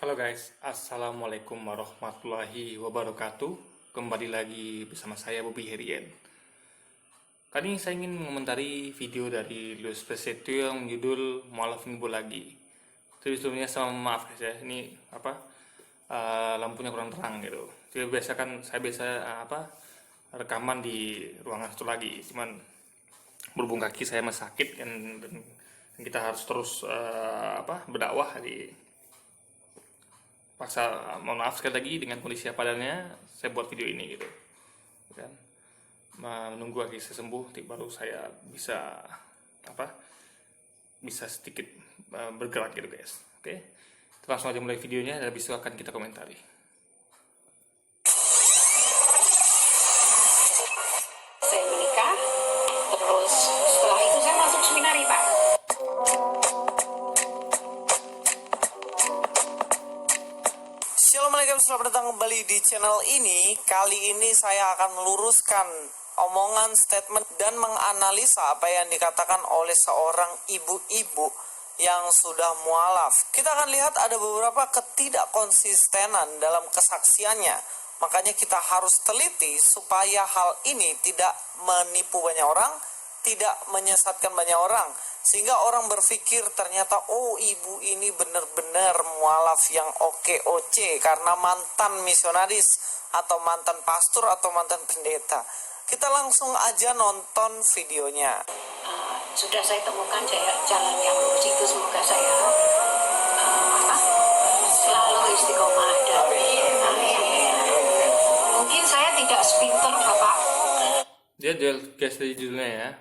Halo guys, Assalamualaikum warahmatullahi wabarakatuh. Kembali lagi bersama saya Bobby Herian. Kali ini saya ingin mengomentari video dari Luis Prasetyo yang judul Mualaf Minggu Lagi. Jadi sebelumnya sama maaf guys ya, ini lampunya kurang terang gitu. Jadi saya biasa rekaman di ruangan satu lagi, cuman berhubung kaki saya masih sakit dan kita harus terus berdakwah di paksa. Mohon maaf sekali lagi dengan kondisi apa adanya saya buat video ini gitu kan, menunggu lagi saya sembuh baru saya bisa sedikit bergerak gitu guys. Oke, kita langsung aja mulai videonya dan habis itu akan kita komentari. Saya menikah, terus setelah itu saya masuk seminari Pak. Assalamualaikum, selamat datang kembali di channel ini. Kali ini saya akan meluruskan omongan, statement, dan menganalisa apa yang dikatakan oleh seorang ibu-ibu yang sudah mualaf. Kita akan lihat ada beberapa ketidakkonsistenan dalam kesaksiannya. Makanya kita harus teliti supaya hal ini tidak menipu banyak orang, tidak menyesatkan banyak orang, sehingga orang berpikir ternyata oh ibu ini benar-benar mualaf yang oke karena mantan misionaris atau mantan pastor atau mantan pendeta. Kita langsung aja nonton videonya. Sudah saya temukan jalan yang lurus itu, semoga saya selalu istiqomah dan mungkin saya tidak sepinter Bapak. Dia guys dari judulnya ya,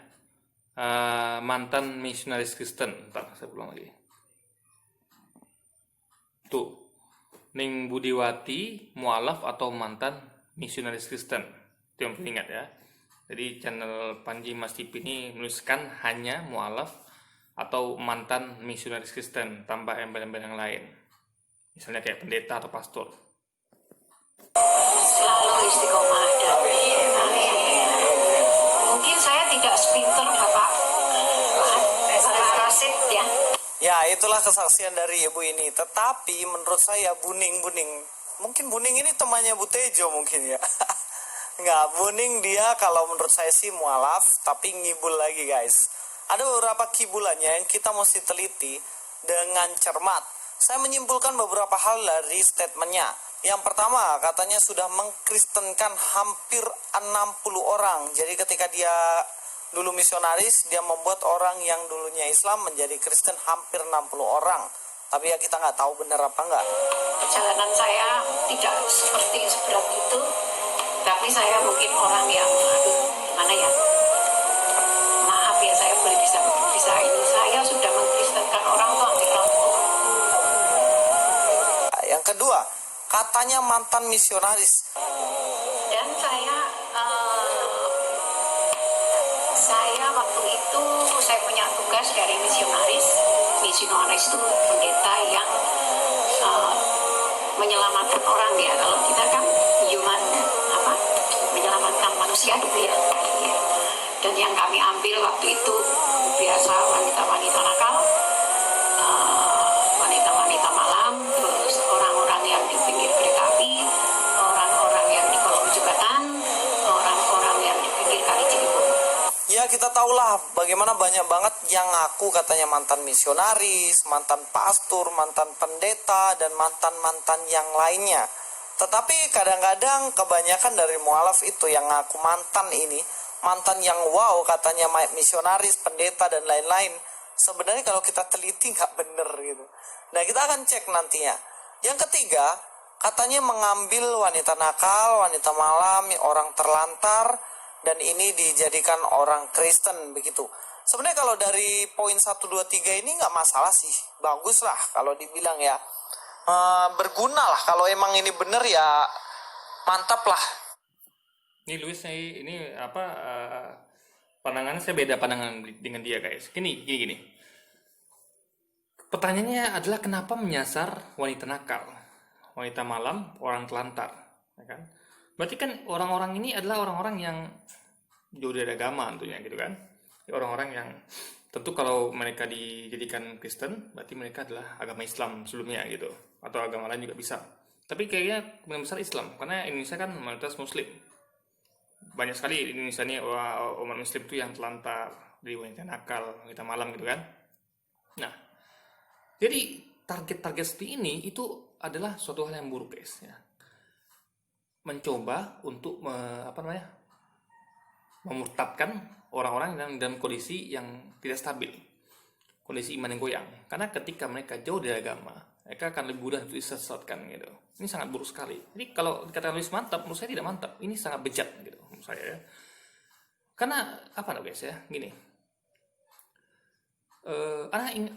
mantan misionaris Kristen. Ntar saya pulang lagi. Tuh, Ning Budiwati mualaf atau mantan misionaris Kristen. Itu yang perlu ingat ya. Jadi channel Panji Mas TV ini menuliskan hanya mualaf atau mantan misionaris Kristen tanpa embel-embel yang lain. Misalnya kayak pendeta atau pastor. Selalu istiqomah dan mungkin saya tidak sepinter Bapak Rasid ya. Ya, itulah kesaksian dari ibu ini. Tetapi menurut saya Buning, mungkin Buning ini temannya Bu Tejo mungkin ya. Enggak, Buning dia kalau menurut saya sih mualaf, tapi ngibul lagi guys. Ada beberapa kibulannya yang kita mesti teliti dengan cermat. Saya menyimpulkan beberapa hal dari statementnya. Yang pertama, katanya sudah mengkristenkan hampir 60 orang. Jadi ketika dia dulu misionaris, dia membuat orang yang dulunya Islam menjadi Kristen hampir 60 orang. Tapi ya kita nggak tahu benar apa enggak. Perjalanan saya tidak seperti seberat itu, tapi saya mungkin orang yang gimana ya, maaf ya, saya boleh bisa ini, saya sudah mengkristenkan orang tuh hampir 60. Yang kedua, katanya mantan misionaris. Dan saya waktu itu saya punya tugas dari misionaris itu pendeta yang menyelamatkan orang ya. Kalau kita kan menyelamatkan manusia dulu ya. Dan yang kami ambil waktu itu biasa wanita-wanita nakal, wanita-wanita malam, terus orang-orang yang di pinggir kereta api, orang-orang yang di kolong jembatan, orang-orang yang di pinggir kali Ciliwung. Ya kita tahulah bagaimana banyak banget yang ngaku katanya mantan misionaris, mantan pastor, mantan pendeta, dan mantan-mantan yang lainnya. Tetapi kadang-kadang kebanyakan dari mualaf itu yang ngaku mantan ini, mantan yang wow katanya misionaris, pendeta, dan lain-lain. Sebenarnya kalau kita teliti nggak bener gitu. Nah kita akan cek nantinya. Yang ketiga, katanya mengambil wanita nakal, wanita malam, orang terlantar, dan ini dijadikan orang Kristen begitu. Sebenarnya kalau dari poin 1, 2, 3 ini nggak masalah sih. Bagus lah kalau dibilang ya. Berguna lah kalau emang ini bener ya, mantap lah. Ini Luis ini pandangannya saya beda pandangan dengan dia guys. Gini. Pertanyaannya adalah kenapa menyasar wanita nakal, wanita malam, orang telantar, ya kan? Berarti kan orang-orang ini adalah orang-orang yang jauh dari agama tentunya gitu kan. Orang-orang yang tentu kalau mereka dijadikan Kristen berarti mereka adalah agama Islam sebelumnya gitu, atau agama lain juga bisa. Tapi kayaknya kemungkinan besar Islam, karena Indonesia kan mayoritas Muslim. Banyak sekali di Indonesia ini umat Muslim itu yang telantar, jadi wanita nakal, wanita malam gitu kan. Nah, jadi target-target seperti ini itu adalah suatu hal yang buruk guys ya. Mencoba untuk memurtadkan orang-orang yang dalam kondisi yang tidak stabil, kondisi iman yang goyang. Karena ketika mereka jauh dari agama, mereka akan lebih mudah untuk disesatkan gitu. Ini sangat buruk sekali. Jadi kalau dikatakan nulis mantap, menurut saya tidak mantap. Ini sangat bejat gitu menurut saya ya. Karena apa guys ya, gini.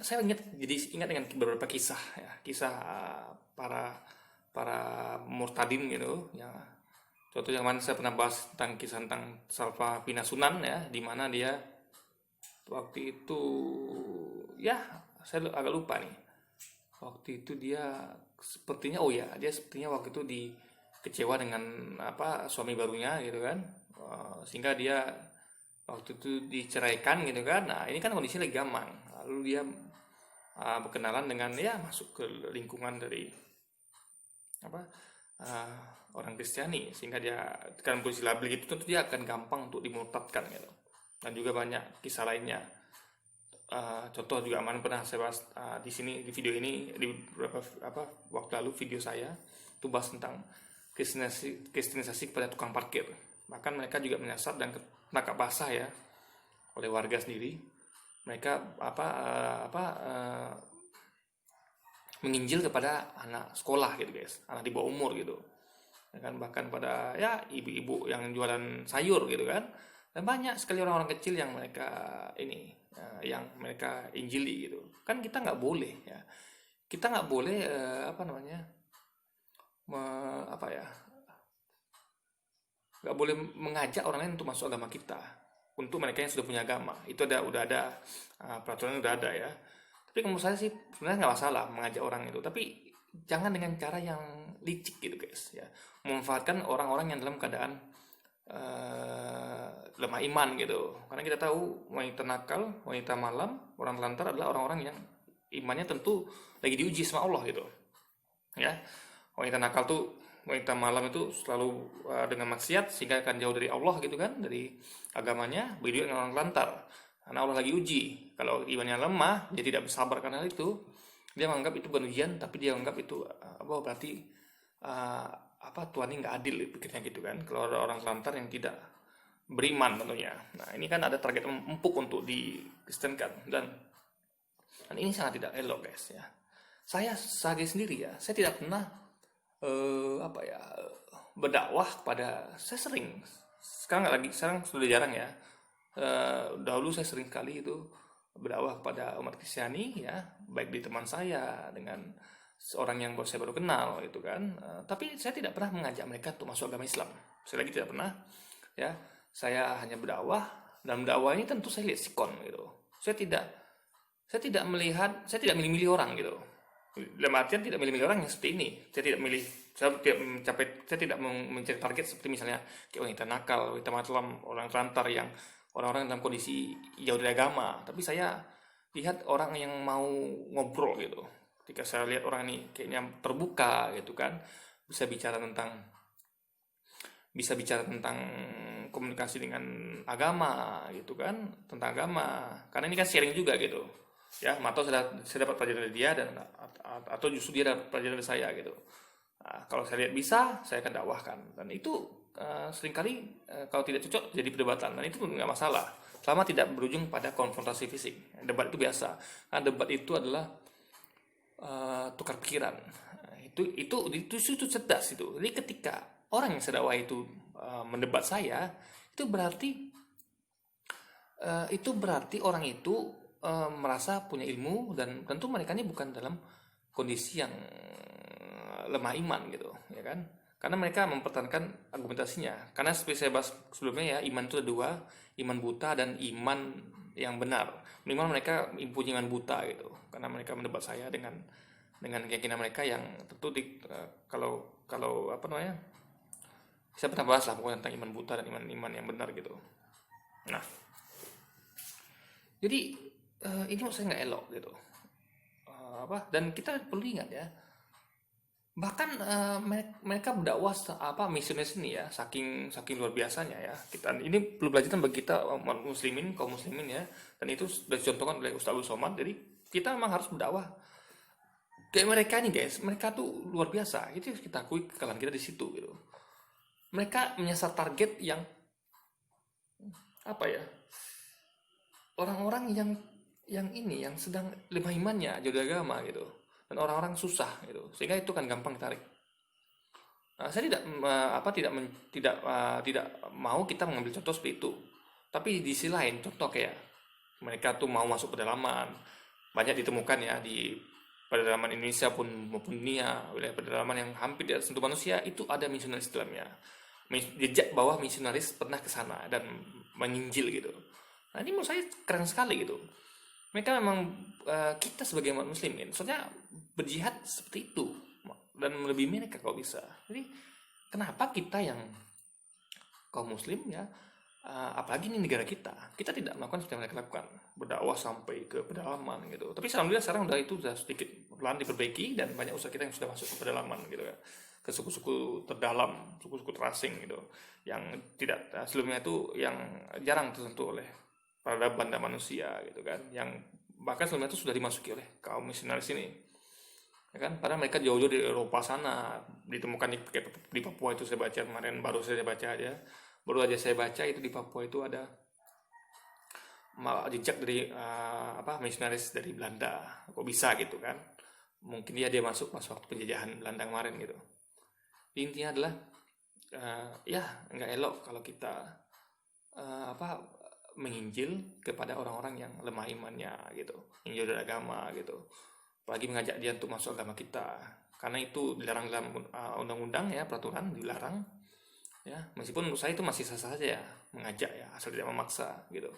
Saya ingat dengan beberapa kisah ya, kisah para murtadin gitu ya. Contoh yang mana saya pernah bahas tentang kisah tentang Salva Pinasunan ya, di mana dia waktu itu ya saya agak lupa nih. Waktu itu dia sepertinya dia sepertinya waktu itu kecewa dengan suami barunya gitu kan. Sehingga dia waktu itu diceraikan gitu kan. Nah, ini kan kondisinya lagi gamang. Lalu dia berkenalan dengan masuk ke lingkungan dari orang Kristiani, sehingga dia kan posisi label gitu, tentu dia akan gampang untuk dimurtadkan gitu. Dan juga banyak kisah lainnya. Contoh juga pernah saya bahas di sini di video ini, di beberapa waktu lalu video saya itu bahas tentang kristenisasi kepada tukang parkir. Bahkan mereka juga menyasar dan menangkap basah ya oleh warga sendiri. Mereka menginjil kepada anak sekolah gitu guys, anak di bawah umur gitu ya kan, bahkan pada ibu-ibu yang jualan sayur gitu kan. Dan banyak sekali orang-orang kecil yang mereka injili gitu kan. Kita nggak boleh ya, kita nggak boleh nggak boleh mengajak orang lain untuk masuk agama kita, untuk mereka yang sudah punya agama. Itu udah ada peraturannya, udah ada ya. Tapi menurut saya sih sebenarnya nggak masalah mengajak orang itu, tapi jangan dengan cara yang licik gitu guys ya, memanfaatkan orang-orang yang dalam keadaan lemah iman gitu. Karena kita tahu wanita nakal, wanita malam, orang telantar adalah orang-orang yang imannya tentu lagi diuji sama Allah gitu ya. Wanita nakal tuh, wanita malam itu selalu dengan maksiat sehingga akan jauh dari Allah gitu kan, dari agamanya. Begitu dengan orang telantar, karena Allah lagi uji. Kalau imannya lemah, dia tidak bersabar karena itu, dia menganggap itu bukan ujian, tapi dia menganggap itu berarti Tuhan ini nggak adil, pikirnya gitu kan. Kalau ada orang telantar yang tidak beriman tentunya. Nah, ini kan ada target empuk untuk dikristenkan, dan ini sangat tidak elok guys ya. Saya sendiri ya, saya tidak pernah berdakwah kepada, saya sering, sekarang sudah jarang ya. Dahulu saya sering sekali itu berdakwah kepada umat Kristiani ya, baik di teman saya dengan seorang yang saya baru kenal gitu kan. Tapi saya tidak pernah mengajak mereka untuk masuk agama Islam. Saya lagi tidak pernah ya. Saya hanya berdakwah, dalam dakwah ini tentu saya lihat sikon gitu. Saya tidak milih-milih orang gitu. Dalam artian tidak milih-milih orang yang seperti ini. Saya tidak mencari target seperti misalnya kayak wanita nakal, wanita malam, orang telantar, yang orang-orang dalam kondisi jauh dari agama. Tapi saya lihat orang yang mau ngobrol gitu. Ketika saya lihat orang ini kayaknya terbuka gitu kan, bisa bicara tentang komunikasi dengan agama gitu kan, tentang agama. Karena ini kan sharing juga gitu ya, atau saya dapat pelajaran dari dia, dan atau justru dia dapat pelajaran dari saya gitu. Nah, kalau saya lihat bisa, saya akan dakwahkan. Dan itu seringkali kalau tidak cocok jadi perdebatan, dan itu nggak masalah selama tidak berujung pada konfrontasi fisik. Debat itu biasa, karena debat itu adalah tukar pikiran. Itu cerdas itu. Jadi ketika orang yang saya dakwah itu mendebat saya, itu berarti orang itu merasa punya ilmu, dan tentu mereka ini bukan dalam kondisi yang lemah iman gitu ya kan. Karena mereka mempertahankan argumentasinya. Karena seperti saya bahas sebelumnya ya, iman itu ada dua, iman buta dan iman yang benar. Minimal mereka punya iman buta gitu, karena mereka mendebat saya dengan keyakinan mereka yang tentu kalau saya pernah bahas lah pokoknya tentang iman buta dan iman yang benar gitu. Nah, jadi ini menurut saya nggak elok gitu. Dan kita perlu ingat ya, bahkan mereka berdakwah misionaris ini ya, saking luar biasanya ya. Ini perlu pelajaran bagi kita kaum muslimin ya, dan itu sudah dicontohkan oleh Ustaz Abdul Somad. Jadi kita memang harus berdakwah kayak mereka ini guys. Mereka tuh luar biasa, itu harus kita akui kekalahan kita di situ gitu. Mereka menyasar target yang apa ya, orang-orang yang sedang lemah imannya, jauh dari agama gitu, dan orang-orang susah gitu, sehingga itu kan gampang ditarik. Saya tidak mau kita mengambil contoh seperti itu, tapi di sisi lain contoh kayak mereka tuh mau masuk pedalaman, banyak ditemukan ya di pedalaman Indonesia maupun dunia, wilayah pedalaman yang hampir tidak sentuh manusia, itu ada misionaris dalamnya, jejak bahwa misionaris pernah ke sana dan menginjil gitu. Nah, ini menurut saya keren sekali gitu. Mereka memang kita sebagai umat muslimin soalnya berjihad seperti itu dan melebihi mereka kalau bisa. Jadi kenapa kita yang kaum muslim ya, apalagi ini negara kita tidak melakukan seperti yang mereka lakukan, berdakwah sampai ke pedalaman gitu. Tapi alhamdulillah sekarang sudah sedikit pelan diperbaiki, dan banyak usaha kita yang sudah masuk ke pedalaman gitu ya, ke suku-suku terdalam, suku-suku terasing gitu, yang tidak sebelumnya itu yang jarang tersentuh oleh peradaban dan manusia gitu kan, yang bahkan sebelumnya itu sudah dimasuki oleh kaum misionaris ini ya kan. Padahal mereka jauh-jauh di Eropa sana, ditemukan di Papua itu. Saya baca kemarin, baru aja saya baca itu di Papua itu ada jejak dari misionaris dari Belanda. Kok bisa gitu kan, mungkin dia masuk pas waktu penjajahan Belanda kemarin gitu. Intinya adalah ya nggak elok kalau kita menginjil kepada orang-orang yang lemah imannya gitu, yang jauh dari agama gitu, apalagi mengajak dia untuk masuk agama kita, karena itu dilarang dalam undang-undang ya, peraturan dilarang ya. Meskipun menurut saya itu masih sah-sah saja ya, mengajak ya, asal tidak memaksa gitu.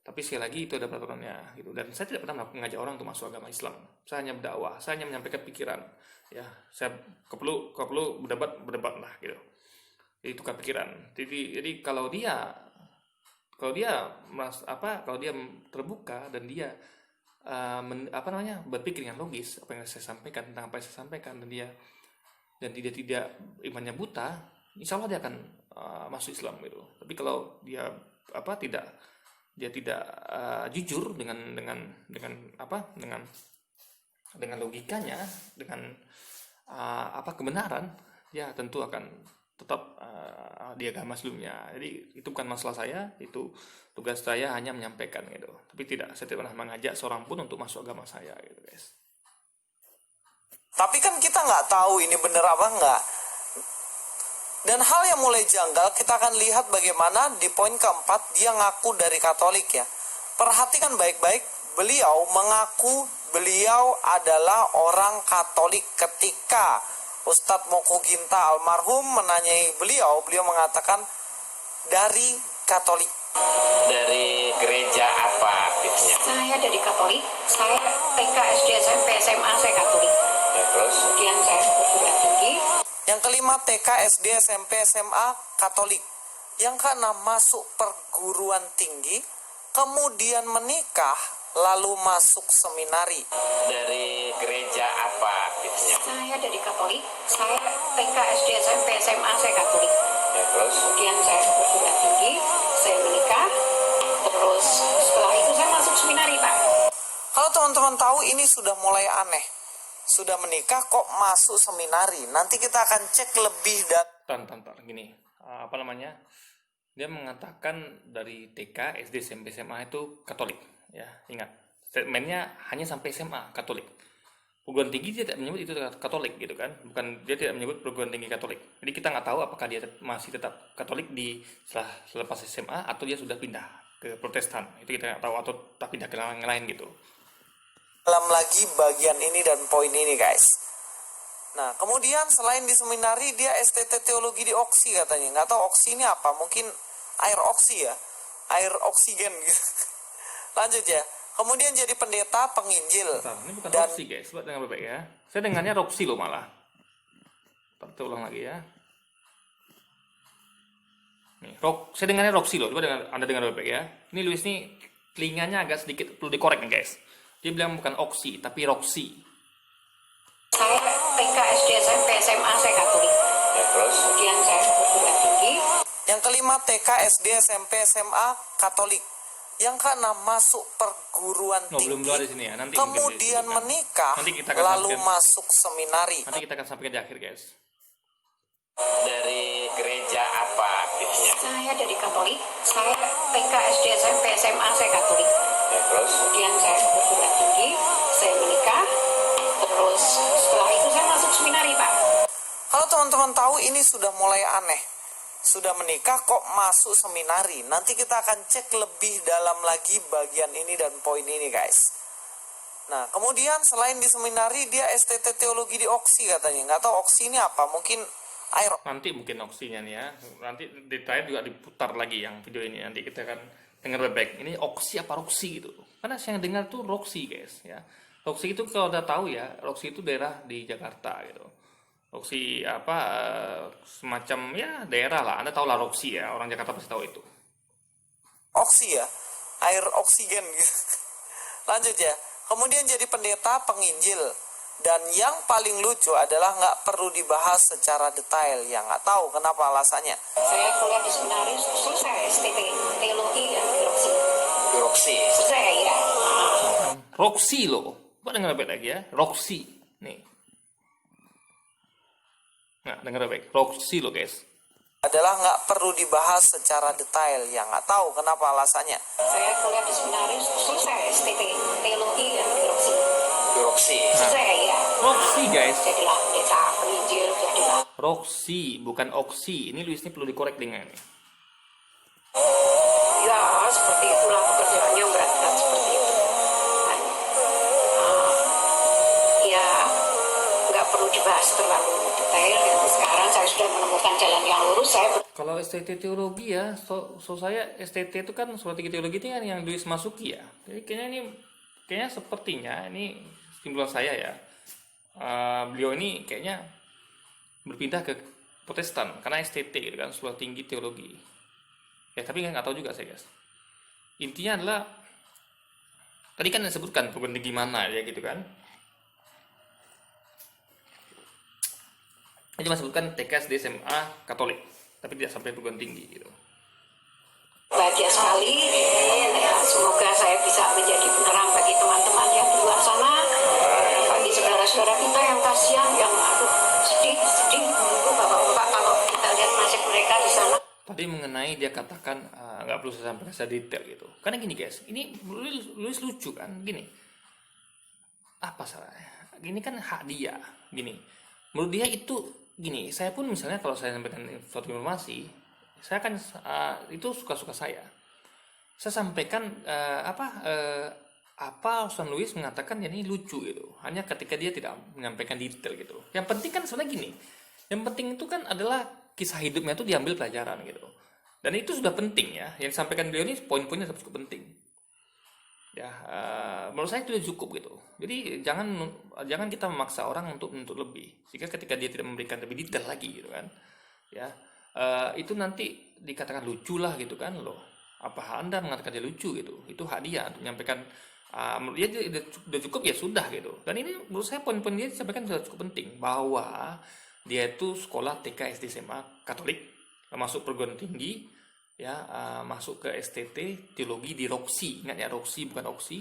Tapi sekali lagi itu ada peraturannya gitu, dan saya tidak pernah mengajak orang untuk masuk agama Islam. Saya hanya berdakwah, saya hanya menyampaikan pikiran ya. Saya perlu berdebat lah gitu, jadi tukar pikiran. Jadi kalau dia terbuka dan dia berpikir yang logis apa yang saya sampaikan, tentang apa yang saya sampaikan, dan dia tidak imannya buta, insya Allah dia akan masuk Islam gitu. Tapi kalau dia tidak jujur dengan logikanya, dengan kebenaran, ya tentu akan tetap di agama sebelumnya. Jadi itu bukan masalah saya, itu tugas saya hanya menyampaikan gitu. Tapi saya tidak pernah mengajak seorang pun untuk masuk agama saya gitu guys. Tapi kan kita nggak tahu ini bener apa enggak. Dan hal yang mulai janggal kita akan lihat bagaimana di poin keempat dia ngaku dari Katolik ya. Perhatikan baik-baik, beliau mengaku beliau adalah orang Katolik. Ketika Ustadz Moko Ginta almarhum menanyai beliau mengatakan dari Katolik. Dari gereja apa aktifnya? Saya dari Katolik. Saya TK, SD, SMP, SMA saya Katolik. Ya, terus? Kemudian saya perguruan tinggi. Yang kelima TK, SD, SMP, SMA Katolik. Yang keenam masuk perguruan tinggi, kemudian menikah, lalu masuk seminari. Dari gereja apa aktifnya? Saya dari Katolik. Saya TK, SD, SMP, SMA saya Katolik. Ya, terus? Kemudian saya perguruan tinggi, saya menikah. Terus setelah itu saya masuk seminari, Pak. Kalau teman-teman tahu ini sudah mulai aneh. Sudah menikah kok masuk seminari. Nanti kita akan cek lebih Tantar gini, dia mengatakan dari TK, SD, SMP, SMA itu Katolik ya. Ingat, statementnya hanya sampai SMA Katolik. Perguruan tinggi dia tidak menyebut itu Katolik gitu kan, bukan, dia tidak menyebut perguruan tinggi Katolik. Jadi kita nggak tahu apakah dia masih tetap Katolik setelah selepas SMA atau dia sudah pindah ke Protestan. Itu kita nggak tahu, atau tak pindah ke yang lain gitu. dalam lagi bagian ini dan poin ini guys. Nah kemudian selain di seminari dia STT teologi di Oksi katanya. Nggak tahu Oksi ini apa, mungkin air oksi ya, air oksigen gitu. Lanjut ya. Kemudian jadi pendeta penginjil. Ini bukan Roxy guys, coba dengar baik-baik ya. Saya dengannya Roxy loh malah. Kita ulang lagi ya. Nih, saya dengannya Roxy loh, coba Anda dengar baik-baik ya. Ini Luis nih telinganya agak sedikit perlu dikorek nih guys. Dia bilang bukan oksi tapi roksi. Saya TK, SD, SMP, SMA saya Katolik. Ya, terus Kemudian saya perguruan tinggi. Yang kelima, TK, SD, SMP, SMA Katolik. Yang keenam, masuk perguruan No, belum tinggi. ada di sini ya. Nanti Kemudian mungkin menikah, Nanti kita akan lalu sampaikan. masuk seminari. Nanti kita akan sampaikan di akhir guys. dari gereja apa aktifnya? Saya dari Katolik. Saya TK, SD, SMP, SMA saya Katolik. Ya, terus Kemudian saya perguruan tinggi, saya menikah. Terus setelah itu saya masuk seminari, Pak. Kalau teman-teman tahu ini sudah mulai aneh. Sudah menikah kok masuk seminari. Nanti kita akan cek lebih dalam lagi bagian ini dan poin ini guys. Nah kemudian selain di seminari dia STT teologi di Oksi katanya. Nggak tahu Oksi ini apa, mungkin air. Nanti mungkin oksinya nih ya. Nanti detail juga diputar lagi yang video ini. Nanti kita akan dengar baik. Ini oksi apa roksi gitu. Karena yang dengar tuh roksi guys ya. Roksi itu kalau udah tahu ya, Roksi itu daerah di Jakarta gitu. Roksi apa semacam ya daerah lah. Anda tahu lah Roksi ya, orang Jakarta pasti tahu itu. Oksi ya, air oksigen gitu. Lanjut ya. Kemudian jadi pendeta penginjil. Dan yang paling lucu adalah nggak perlu dibahas secara detail. Ya nggak tahu kenapa alasannya. Saya kuliah di seminari, selesai STT, teologi dan teologi. Roksi. Selesai ya. Roksi loh. Coba dengar baik lagi ya, Roksi. Nih. Nah, dengar baik. Roksi loh guys. Adalah nggak perlu dibahas secara detail. Ya nggak tahu kenapa alasannya. Saya kuliah di seminari, selesai STT, teologi dan teologi. Roksi. Selesai ya. Roksi guys. Jadilah pendeta penginjil, jadilah. Roksi, bukan oksi. Ini Luis ini perlu dikorek dengan ini. Ya, seperti itulah pekerjaannya berat-berat seperti itu. Dan, ya, nggak perlu dibahas terlalu detail. Ya. Sekarang saya sudah menemukan jalan yang lurus. Saya Kalau STT teologi ya, so saya STT itu kan strategi teologi ini kan yang Luis masuki ya. Jadi kayaknya sepertinya ini kesimpulan saya ya. Beliau ini kayaknya berpindah ke Protestan karena STT gitu kan, sekolah tinggi teologi. Ya tapi nggak tahu juga saya guys. Intinya adalah tadi kan disebutkan perguruan tinggi mana ya gitu kan. Ini cuma sebutkan TK, SD, SMA Katolik, tapi tidak sampai perguruan tinggi gitu. bahagia sekali. Ya, semoga saya bisa menjadi penerang bagi teman-teman yang di luar sana, bagi saudara-saudara kita yang kasihan, yang sedih menunggu bapak-bapak kalau kita lihat nasib mereka di sana. Tadi mengenai dia katakan nggak perlu saya sampaikan secara detail gitu. Karena gini guys, ini Luis lucu kan, gini. Apa salahnya? Gini kan hak dia, gini. Menurut dia itu gini. Saya pun misalnya kalau saya sampaikan suatu informasi, saya kan itu suka-suka saya. Saya sampaikan apa Ustaz Luis mengatakan ya ini lucu gitu. Hanya ketika dia tidak menyampaikan detail gitu. Yang penting kan sebenarnya gini. Yang penting itu kan adalah kisah hidupnya itu diambil pelajaran gitu. Dan itu sudah penting ya. Yang disampaikan beliau ini poin-poinnya cukup penting. Ya, menurut saya itu sudah cukup gitu. Jadi jangan kita memaksa orang untuk lebih. Sehingga ketika dia tidak memberikan lebih detail lagi gitu kan. Ya, itu nanti dikatakan lucu lah gitu kan loh. Apa Anda mengatakan dia lucu gitu? Itu hak dia untuk menyampaikan. Menurut dia sudah cukup ya sudah gitu. Dan ini menurut saya poin-poin dia disampaikan sudah cukup penting bahwa dia itu sekolah TK, SD, SMA Katolik, masuk perguruan tinggi, ya masuk ke STT teologi di Roksi. Ingat ya, Roksi bukan Oksi.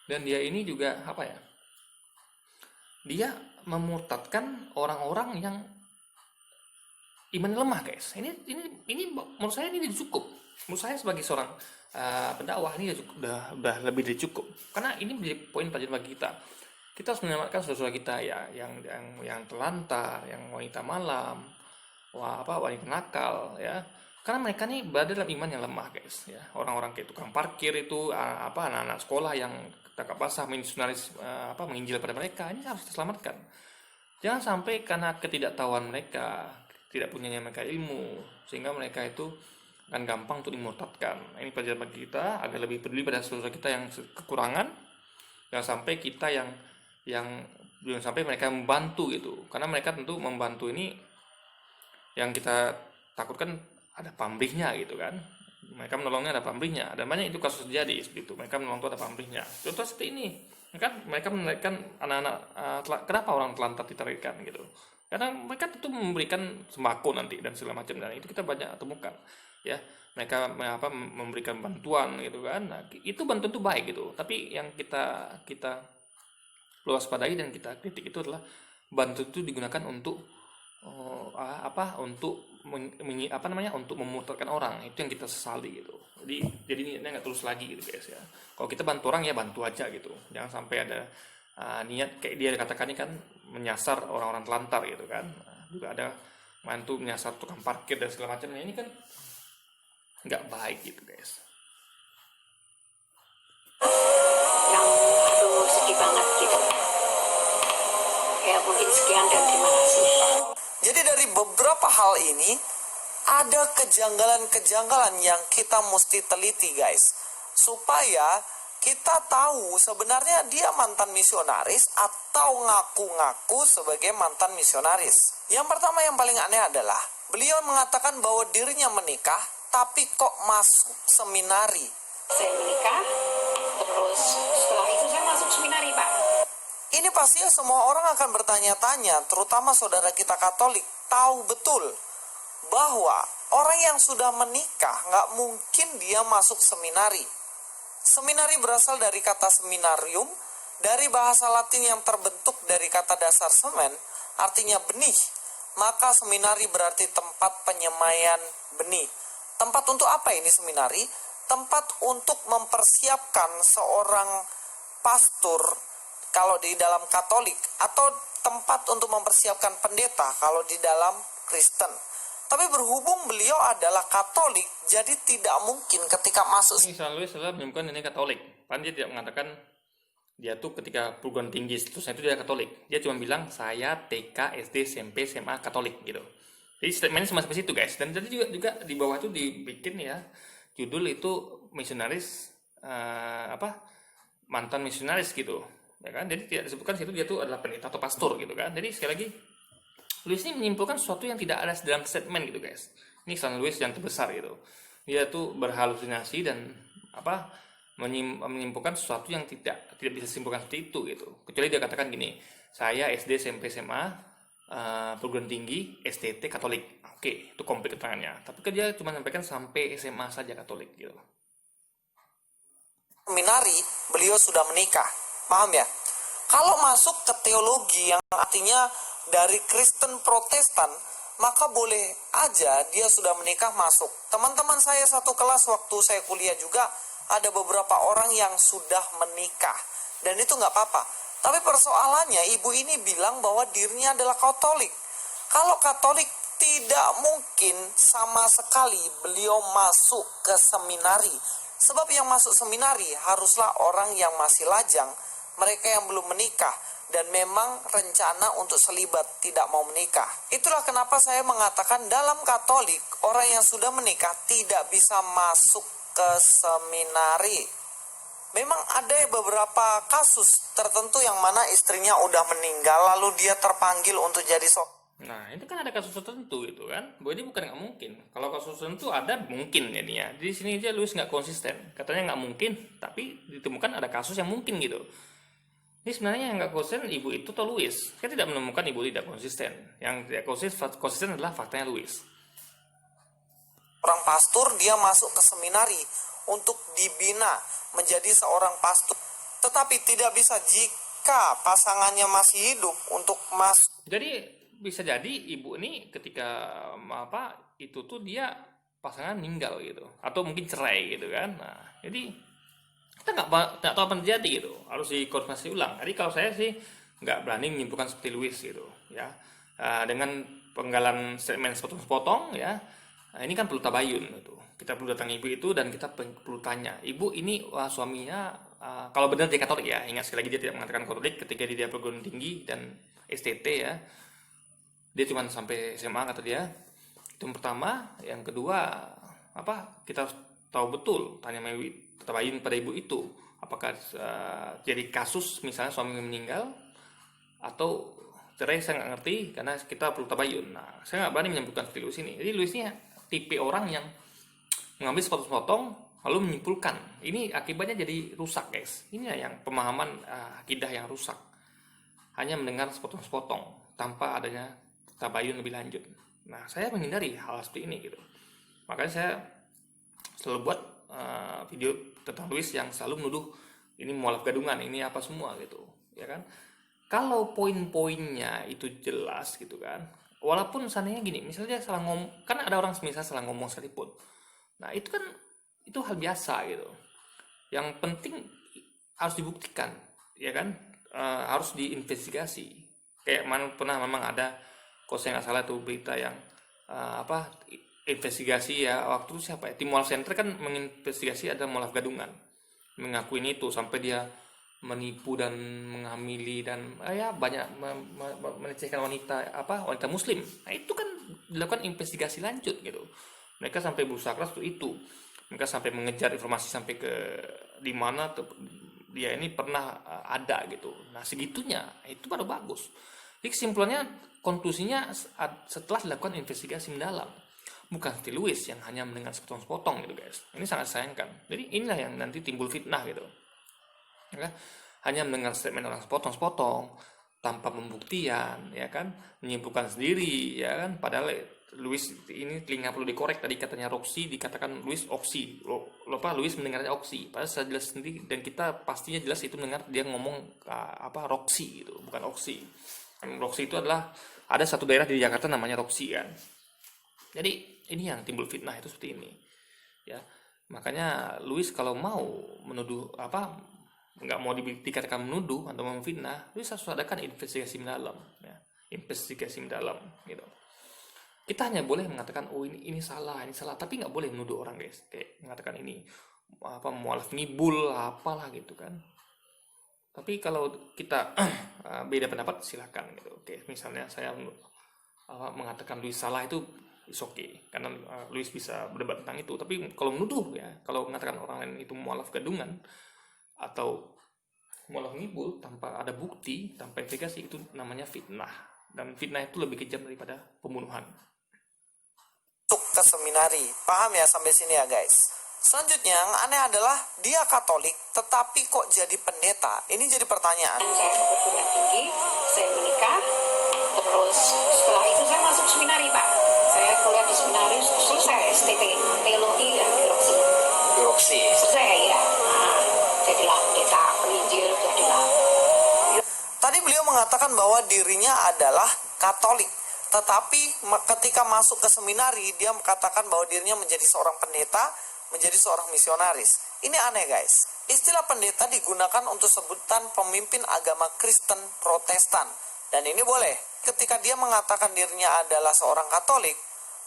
Dan dia ini juga apa ya? Dia memurtadkan orang-orang yang iman lemah guys. Ini menurut saya ini cukup. Menurut saya sebagai seorang pendakwah ini udah lebih dari cukup. Karena ini menjadi poin pelajaran bagi kita. Kita harus menyelamatkan saudara-saudara kita ya yang telantar, yang wanita malam, wanita nakal ya. Karena mereka nih berada dalam iman yang lemah guys ya. Orang-orang kayak tukang parkir itu anak-anak sekolah yang tangkap basah misionaris menginjil pada mereka, ini harus diselamatkan. Jangan sampai karena ketidaktahuan mereka, tidak punyanya mereka ilmu, sehingga mereka itu akan gampang untuk dimurtadkan. Ini pelajaran bagi kita agar lebih peduli pada saudara kita yang kekurangan. Jangan sampai kita yang jangan sampai mereka membantu gitu. Karena mereka tentu membantu ini yang kita takutkan ada pamrihnya gitu kan. mereka menolongnya ada pamrihnya, dan banyak itu kasus terjadi seperti itu. Mereka menolong itu ada pamrihnya. Contoh seperti ini, kan mereka menarikkan anak-anak, kenapa orang telantar ditarikkan gitu? Karena mereka tentu memberikan sembako nanti dan segala macam, dan itu kita banyak temukan, ya. Mereka memberikan bantuan gitu kan. Nah, itu bantuan itu baik gitu. Tapi yang kita luas padai dan kita kritik itu adalah bantuan itu digunakan untuk untuk memutarkan orang. Itu yang kita sesali gitu. Jadi ini nggak terus lagi gitu guys ya. Kalau kita bantu orang ya bantu aja gitu, jangan sampai ada niat kayak dia katakan ini kan menyasar orang-orang telantar gitu kan. Juga ada bantu menyasar tukang parkir dan segala macam. Ini kan nggak baik gitu guys. Yang aduh sedih banget gitu. Ya mungkin sekian dan terima kasih. Jadi dari beberapa hal ini ada kejanggalan-kejanggalan yang kita mesti teliti guys, supaya kita tahu sebenarnya dia mantan misionaris atau ngaku-ngaku sebagai mantan misionaris. Yang pertama yang paling aneh adalah beliau mengatakan bahwa dirinya menikah tapi kok masuk seminari. Saya menikah, terus setelah itu saya masuk seminari Pak. Ini pastinya semua orang akan bertanya-tanya, terutama saudara kita Katolik, tahu betul bahwa orang yang sudah menikah nggak mungkin dia masuk seminari. Seminari berasal dari kata seminarium, dari bahasa Latin yang terbentuk dari kata dasar semen, artinya benih. Maka seminari berarti tempat penyemaian benih. Tempat untuk apa ini seminari? Tempat untuk mempersiapkan seorang pastor kalau di dalam Katolik, atau tempat untuk mempersiapkan pendeta kalau di dalam Kristen. Tapi berhubung beliau adalah Katolik, jadi tidak mungkin ketika masuk. Ini San Luis adalah menyebutkan ini Katolik. Kan dia tidak mengatakan dia tuh ketika perguruan tinggi seterusnya itu dia Katolik. Dia cuma bilang saya TK, SD, SMP, SMA Katolik gitu. Jadi statementnya cuma seperti itu guys. Dan jadi juga di bawah itu dibikin ya judul itu misionaris mantan misionaris gitu. Ya kan, jadi tidak disebutkan situ dia tuh adalah pendeta atau pastor gitu kan. Jadi sekali lagi Luis ini menyimpulkan sesuatu yang tidak ada dalam statement gitu guys. Ini San Luis yang terbesar gitu. Dia tuh berhalusinasi dan menyimpulkan sesuatu yang tidak bisa disimpulkan seperti itu gitu. Kecuali dia katakan gini, saya SD, SMP, SMA, perguruan tinggi, STT Katolik. Oke, itu komplit keterangannya. Tapi dia cuma sampaikan sampai SMA saja Katolik gitu. Seminari, beliau sudah menikah. Paham ya? Kalau masuk ke teologi yang artinya dari Kristen Protestan, maka boleh aja dia sudah menikah masuk. Teman-teman saya satu kelas waktu saya kuliah juga ada beberapa orang yang sudah menikah. Dan itu nggak apa-apa. Tapi persoalannya ibu ini bilang bahwa dirinya adalah Katolik. Kalau Katolik tidak mungkin sama sekali beliau masuk ke seminari. Sebab yang masuk seminari haruslah orang yang masih lajang, mereka yang belum menikah, dan memang rencana untuk selibat tidak mau menikah. Itulah kenapa saya mengatakan dalam Katolik, orang yang sudah menikah tidak bisa masuk ke seminari. Memang ada beberapa kasus tertentu yang mana istrinya udah meninggal, lalu dia terpanggil untuk jadi Nah, itu kan ada kasus tertentu gitu kan. Bahwa ini bukan nggak mungkin. Kalau kasus tertentu ada mungkin jadinya. Di sini aja Luis nggak konsisten. Katanya nggak mungkin, tapi ditemukan ada kasus yang mungkin gitu. Ini sebenarnya yang nggak konsisten ibu itu atau Luis. Saya tidak menemukan ibu tidak konsisten. Yang tidak konsisten adalah faktanya Luis. Orang pastor, dia masuk ke seminari untuk dibina menjadi seorang pastor. Tetapi tidak bisa jika pasangannya masih hidup untuk masuk. Jadi bisa jadi ibu ini ketika itu tuh dia pasangan meninggal gitu, atau mungkin cerai gitu kan. Nah, jadi kita nggak tahu apa yang terjadi gitu, harus dikonfirmasi ulang. Jadi kalau saya sih nggak berani menyimpulkan seperti Luis gitu ya. Dengan penggalan statement sepotong-sepotong ya. Ini kan perlu tabayun gitu. Kita perlu datang ibu itu dan kita perlu tanya, ibu ini suaminya kalau benar dia Katolik ya. Ingat sekali lagi dia tidak mengatakan Katolik ketika dia perguruan tinggi dan STT ya. Dia cuma sampai SMA kata dia. Itu yang pertama. Yang kedua kita harus tahu betul, tanya tabayun pada ibu itu apakah jadi kasus misalnya suami meninggal atau cerai. Saya nggak ngerti karena kita perlu tabayun. Nah, saya nggak berani menyebutkan seperti Luis ini. Jadi Luis ini tipe orang yang mengambil sepotong-sepotong lalu menyimpulkan. Ini akibatnya jadi rusak, guys. Ini yang pemahaman akidah yang rusak. Hanya mendengar sepotong-sepotong tanpa adanya tabayun lebih lanjut. Nah, saya menghindari hal seperti ini gitu. Makanya saya selalu buat video tentang Louis yang selalu menuduh ini mualaf gadungan, ini apa semua gitu, ya kan? Kalau poin-poinnya itu jelas gitu kan, walaupun seandainya gini, misalnya dia salah ngomong, kan ada orang misalnya salah ngomong sekalipun, nah itu kan itu hal biasa gitu. Yang penting harus dibuktikan, ya kan? Harus diinvestigasi. Kayak mana pernah memang ada, kalau saya nggak salah tuh berita yang investigasi ya waktu itu siapa ya, tim Mualaf Center kan menginvestigasi ada mualaf gadungan, mengakuin itu sampai dia menipu dan menghamili dan ya banyak melecehkan wanita muslim. Nah itu kan dilakukan investigasi lanjut gitu. Mereka sampai berusaha keras untuk itu. Mereka sampai mengejar informasi sampai ke di mana dia ini pernah ada gitu. Nah segitunya itu baru bagus. Jadi kesimpulannya, konklusinya setelah dilakukan investigasi mendalam, bukan seperti Louis yang hanya mendengar sepotong-sepotong gitu guys. Ini sangat sayangkan. Jadi inilah yang nanti timbul fitnah gitu. Ya, hanya mendengar statement orang sepotong-sepotong tanpa pembuktian, ya kan, menyimpulkan sendiri, ya kan. Padahal Louis ini telinga perlu dikorek, tadi katanya Roxy dikatakan Louis oksi, Louis mendengarnya oksi, padahal saya jelas sendiri dan kita pastinya jelas itu mendengar dia ngomong Roxy gitu, bukan oksi. Roxy itu adalah ada satu daerah di Jakarta namanya Roxy kan. Jadi ini yang timbul fitnah itu seperti ini, ya. Makanya Louis kalau mau menuduh nggak mau dikatakan menuduh atau memfitnah, Louis harus adakan investigasi mendalam, ya. Investigasi mendalam, gitu. Kita hanya boleh mengatakan ini salah, tapi nggak boleh menuduh orang guys, kayak mengatakan ini mualaf ngibul apalah gitu kan. Tapi kalau kita beda pendapat silakan gitu. Oke, misalnya saya mengatakan Louis salah itu is okay, karena Louis bisa berdebat tentang itu. Tapi kalau menuduh ya, kalau mengatakan orang lain itu mualaf gadungan atau mualaf ngibul tanpa ada bukti, tanpa investigasi, itu namanya fitnah. Dan fitnah itu lebih kejam daripada pembunuhan. Untuk ke seminari, paham ya sampai sini ya guys. Selanjutnya yang aneh adalah dia Katolik tetapi kok jadi pendeta. Ini jadi pertanyaan. Saya ke perguruan tinggi, saya menikah, terus setelah itu saya masuk seminari Pak. Saya kuliah di seminari, selesai STT, teologi dan Biroksi. selesai ya. Nah, jadilah pendeta, penginjil, jadilah. Tadi beliau mengatakan bahwa dirinya adalah Katolik, tetapi ketika masuk ke seminari dia mengatakan bahwa dirinya menjadi seorang pendeta, menjadi seorang misionaris. Ini aneh guys. Istilah pendeta digunakan untuk sebutan pemimpin agama Kristen Protestan. Dan ini boleh. Ketika dia mengatakan dirinya adalah seorang Katolik,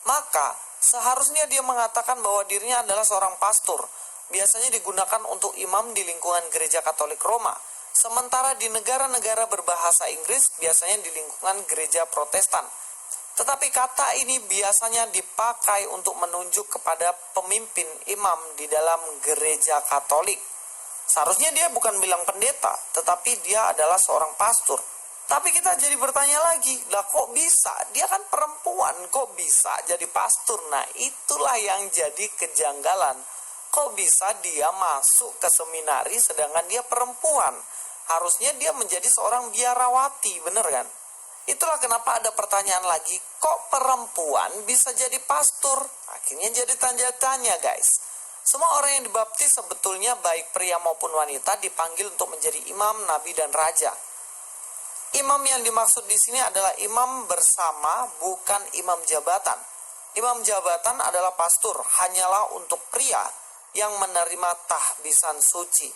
maka seharusnya dia mengatakan bahwa dirinya adalah seorang pastor. Biasanya digunakan untuk imam di lingkungan gereja Katolik Roma. Sementara di negara-negara berbahasa Inggris biasanya di lingkungan gereja Protestan. Tetapi kata ini biasanya dipakai untuk menunjuk kepada pemimpin imam di dalam gereja Katolik. Seharusnya dia bukan bilang pendeta, tetapi dia adalah seorang pastor. Tapi kita jadi bertanya lagi, lah kok bisa? Dia kan perempuan, kok bisa jadi pastor? Nah itulah yang jadi kejanggalan. Kok bisa dia masuk ke seminari sedangkan dia perempuan? Harusnya dia menjadi seorang biarawati, bener kan? Itulah kenapa ada pertanyaan lagi, kok perempuan bisa jadi pastor? Akhirnya jadi tanda tanya guys. Semua orang yang dibaptis sebetulnya baik pria maupun wanita dipanggil untuk menjadi imam, nabi, dan raja. Imam yang dimaksud di sini adalah imam bersama, bukan imam jabatan. Imam jabatan adalah pastor, hanyalah untuk pria yang menerima tahbisan suci.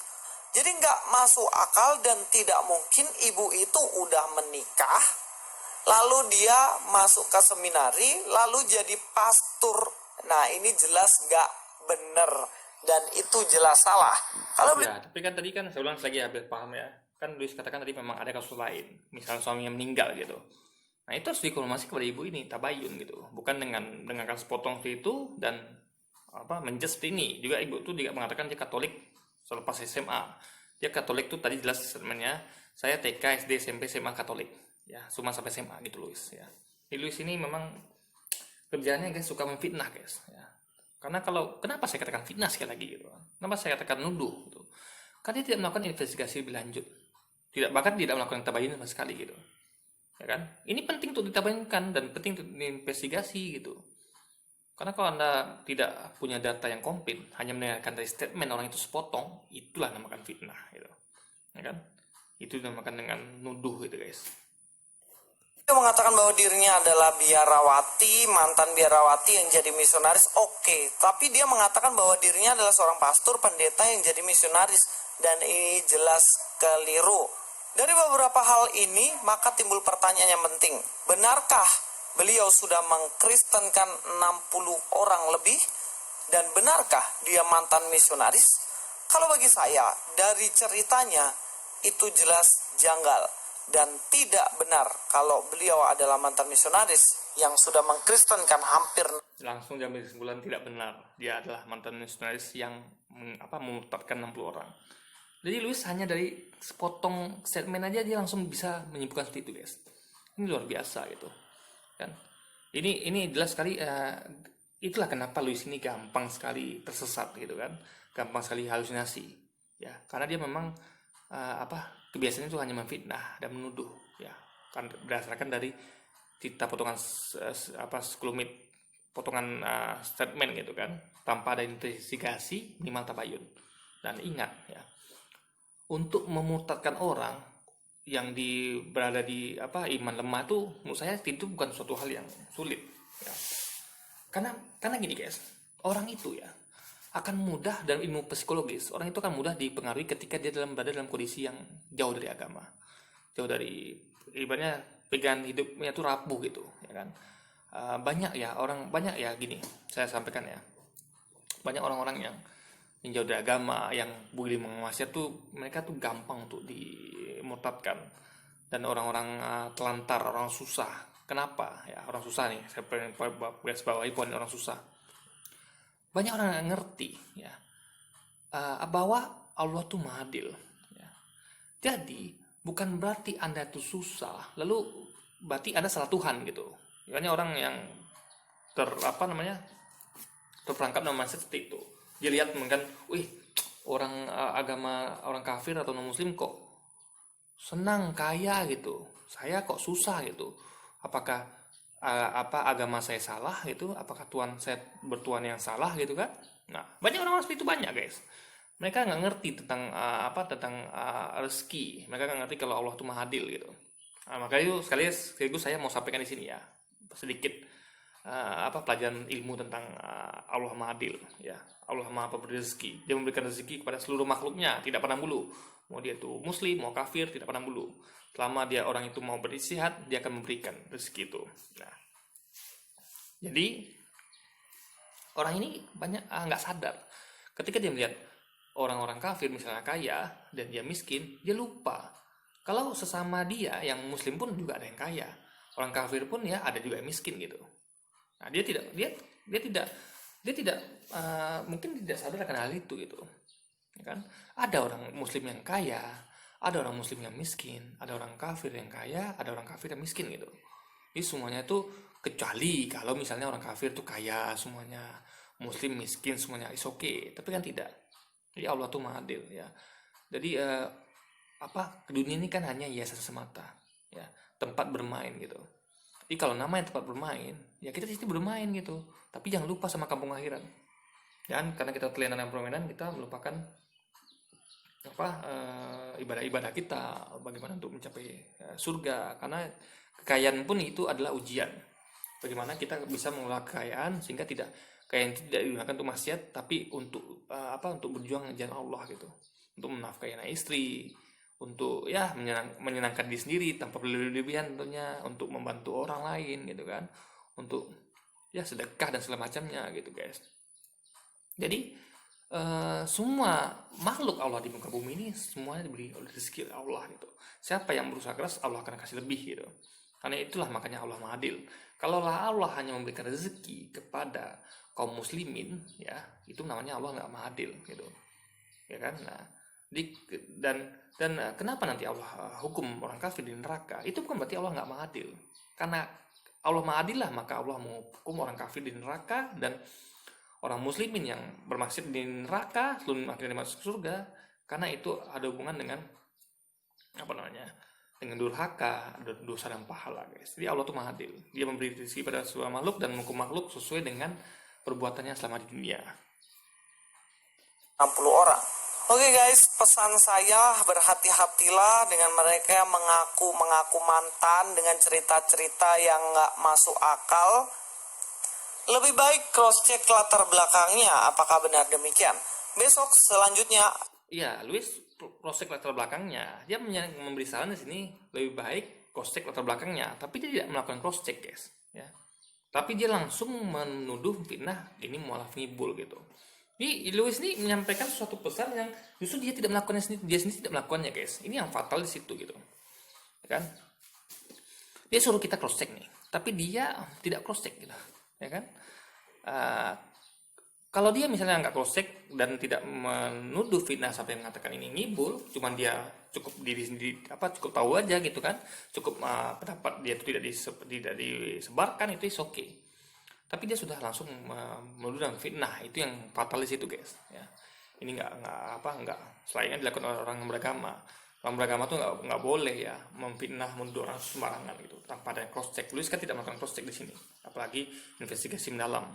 Jadi nggak masuk akal dan tidak mungkin ibu itu udah menikah, lalu dia masuk ke seminari, lalu jadi pastor. Nah ini jelas nggak benar dan itu jelas salah. Kalau Ya, tapi kan tadi kan saya ulang lagi ya biar paham ya. Kan Louis katakan tadi memang ada kasus lain, misalnya suaminya meninggal gitu. Nah itu harus dikonfirmasi kepada ibu ini, tabayun gitu. Bukan dengan kasus potong seperti itu dan menjudge seperti ini. Juga ibu tuh juga mengatakan dia Katolik selepas SMA. Dia Katolik tuh tadi jelas statementnya, saya TK, SD, SMP, SMA Katolik. Ya, cuma sampai SMA gitu Louis ya. Jadi Louis ini memang kerjaannya guys suka memfitnah guys ya. Karena kenapa saya katakan fitnah sekali lagi gitu? Kenapa saya katakan nuduh gitu? Karena dia tidak melakukan investigasi lebih lanjut. Bahkan tidak melakukan tabayun sama sekali gitu. Ya kan? Ini penting untuk ditabayunkan dan penting untuk diinvestigasi gitu. Karena kalau Anda tidak punya data yang komplit, hanya mendengarkan dari statement orang itu sepotong, itulah namakan fitnah gitu. Ya kan? Itu dinamakan dengan nuduh gitu, guys. Dia mengatakan bahwa dirinya adalah biarawati, mantan biarawati yang jadi misionaris, oke. Tapi dia mengatakan bahwa dirinya adalah seorang pastor, pendeta yang jadi misionaris. Dan ini jelas keliru. Dari beberapa hal ini, maka timbul pertanyaan yang penting. Benarkah beliau sudah mengkristenkan 60 orang lebih? Dan benarkah dia mantan misionaris? Kalau bagi saya, dari ceritanya, itu jelas janggal. Dan tidak benar kalau beliau adalah mantan misionaris yang sudah mengkristenkan hampir. Langsung diambil kesimpulan tidak benar. Dia adalah mantan misionaris yang memurtadkan 60 orang. Jadi Lewis hanya dari sepotong statement aja dia langsung bisa menyimpulkan seperti itu, guys. Ini luar biasa gitu. Kan? Ini jelas sekali. Itulah kenapa Lewis ini gampang sekali tersesat gitu kan. Gampang sekali halusinasi. Ya, karena dia memang kebiasaannya itu hanya memfitnah dan menuduh ya, kan berdasarkan dari cerita potongan sekelumit potongan statement gitu kan, tanpa ada investigasi minimal tabayun. Dan ingat ya, untuk memurtadkan orang yang berada di iman lemah tuh, menurut saya itu bukan suatu hal yang sulit ya. Karena gini guys, orang itu ya akan mudah dalam ilmu psikologis, orang itu akan mudah dipengaruhi ketika dia berada dalam kondisi yang jauh dari agama, jauh dari ibaratnya pegangan hidupnya itu rapuh gitu ya kan. Banyak ya gini saya sampaikan ya, banyak orang-orang yang jauh dari agama, yang boleh menguasai tuh, mereka tuh gampang untuk dimurtadkan. Dan orang-orang telantar, orang susah. Kenapa ya orang susah nih, saya garis bawahi poin orang susah. Banyak orang yang ngerti ya, bahwa Allah tuh mahadil ya. Jadi bukan berarti Anda tuh susah lalu berarti Anda salah Tuhan gitu. Banyak orang yang terperangkap dalam mindset seperti itu. Dia lihat mungkin, orang agama, orang kafir atau non muslim kok senang kaya gitu, saya kok susah gitu. Apakah agama saya salah gitu? Apakah Tuhan saya bertuhan yang salah gitu kan? Nah, banyak orang seperti itu, banyak guys. Mereka nggak ngerti tentang rezeki. Mereka nggak ngerti kalau Allah itu mahadil gitu. Nah, makanya itu sekaligus saya mau sampaikan di sini ya sedikit pelajaran ilmu tentang Allah mahadil ya. Allah maha pemberi rezeki. Dia memberikan rezeki kepada seluruh makhluknya, tidak pandang bulu. Mau dia itu muslim, mau kafir, tidak pandang bulu. Selama dia orang itu mau beristihad, dia akan memberikan rezeki itu. Nah, jadi orang ini banyak nggak sadar. Ketika dia melihat orang-orang kafir misalnya kaya dan dia miskin, dia lupa kalau sesama dia yang muslim pun juga ada yang kaya. Orang kafir pun ya ada juga yang miskin gitu. Nah, dia tidak mungkin tidak sadar akan hal itu gitu. Ya kan? Ada orang muslim yang kaya, ada orang muslim yang miskin, ada orang kafir yang kaya, ada orang kafir yang miskin gitu. Jadi semuanya itu, kecuali kalau misalnya orang kafir itu kaya semuanya, muslim miskin semuanya, is okay. Tapi kan tidak. Jadi Allah tuh mahadil ya. Jadi dunia ini kan hanya hiasan semata ya, tempat bermain gitu. Jadi kalau namanya tempat bermain, ya kita di situ bermain gitu. Tapi jangan lupa sama kampung akhirat. Dan karena kita terlena dengan permainan, kita melupakan ibadah-ibadah kita, bagaimana untuk mencapai surga. Karena kekayaan pun itu adalah ujian. Bagaimana kita bisa mengelola kekayaan sehingga kekayaan tidak digunakan untuk maksiat, tapi untuk untuk berjuang jalan Allah gitu. Untuk menafkahi anak istri, untuk ya menyenangkan diri sendiri tanpa berlebihan tentunya, untuk membantu orang lain gitu kan, untuk ya sedekah dan segala macamnya gitu guys. Jadi semua makhluk Allah di muka bumi ini semuanya diberi oleh rezeki Allah gitu. Siapa yang berusaha keras, Allah akan kasih lebih gitu. Karena itulah makanya Allah mahadil. Kalau Allah hanya memberikan rezeki kepada kaum muslimin ya, itu namanya Allah nggak mahadil gitu. Ya kan? Nah, dan kenapa nanti Allah hukum orang kafir di neraka? Itu bukan berarti Allah nggak mahadil. Karena Allah mahadil lah, maka Allah menghukum orang kafir di neraka, dan orang muslimin yang bermaksud di neraka sebelum akhirnya masuk surga, karena itu ada hubungan dengan apa namanya, dengan durhaka, dosa dan pahala, guys. Jadi Allah tuh maha adil, dia memberi rezeki pada sebuah makhluk dan menghukum makhluk sesuai dengan perbuatannya selama di dunia. 60 orang. Oke guys, pesan saya berhati-hatilah dengan mereka yang mengaku mantan dengan cerita-cerita yang nggak masuk akal. Lebih baik cross check latar belakangnya, apakah benar demikian. Besok selanjutnya. Iya, Luis cross check latar belakangnya. Dia memberi saran di sini lebih baik cross check latar belakangnya, tapi dia tidak melakukan cross check, guys. Ya, tapi dia langsung menuduh fitnah ini mualaf ngibul gitu. Jadi Lewis ini menyampaikan suatu pesan yang justru dia tidak melakukannya sendiri, dia sendiri tidak melakukannya, guys. Ini yang fatal di situ gitu, ya kan? Dia suruh kita cross check nih, tapi dia tidak cross check gitu, ya kan? Kalau dia misalnya nggak cross check dan tidak menuduh fitnah sampai mengatakan ini ngibul, cuman dia cukup diri sendiri cukup tahu aja gitu kan, cukup pendapat dia itu tidak disebarkan, itu is oke. Tapi dia sudah langsung menuduh dengan fitnah, itu yang fatal di situ, guys. Ya, ini nggak selainnya dilakukan oleh orang beragama. Orang beragama tuh nggak boleh ya memfitnah, menuduh orang sembarangan gitu tanpa ada cross check. Luis kan tidak melakukan cross check di sini, apalagi investigasi mendalam,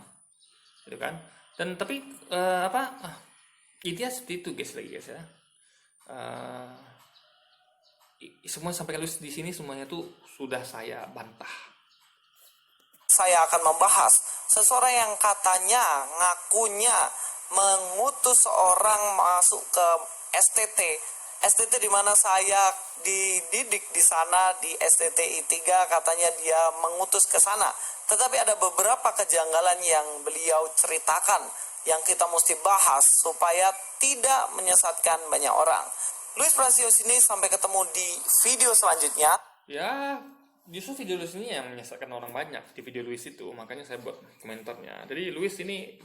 gitu kan. Dan tapi intinya seperti itu, guys, ya. Semua sampai Luis di sini semuanya tuh sudah saya bantah. Saya akan membahas seseorang yang katanya ngakunya mengutus seorang masuk ke STT di mana saya dididik di sana di STTI 3, katanya dia mengutus ke sana. Tetapi ada beberapa kejanggalan yang beliau ceritakan yang kita mesti bahas supaya tidak menyesatkan banyak orang. Luis Prasio sini, sampai ketemu di video selanjutnya. Ya, justru video Luis ini yang menyesatkan orang banyak di video Luis itu, makanya saya buat komentarnya. Jadi Luis ini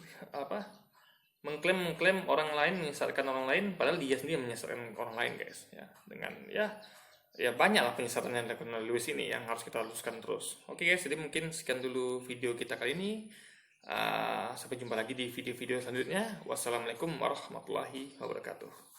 mengklaim orang lain, menyesatkan orang lain, padahal dia sendiri menyesatkan orang lain, guys. Ya, dengan ya banyak lah penyesatan yang dilakukan oleh Luis ini yang harus kita luruskan terus. Oke guys, jadi mungkin sekian dulu video kita kali ini. Sampai jumpa lagi di video-video selanjutnya. Wassalamualaikum warahmatullahi wabarakatuh.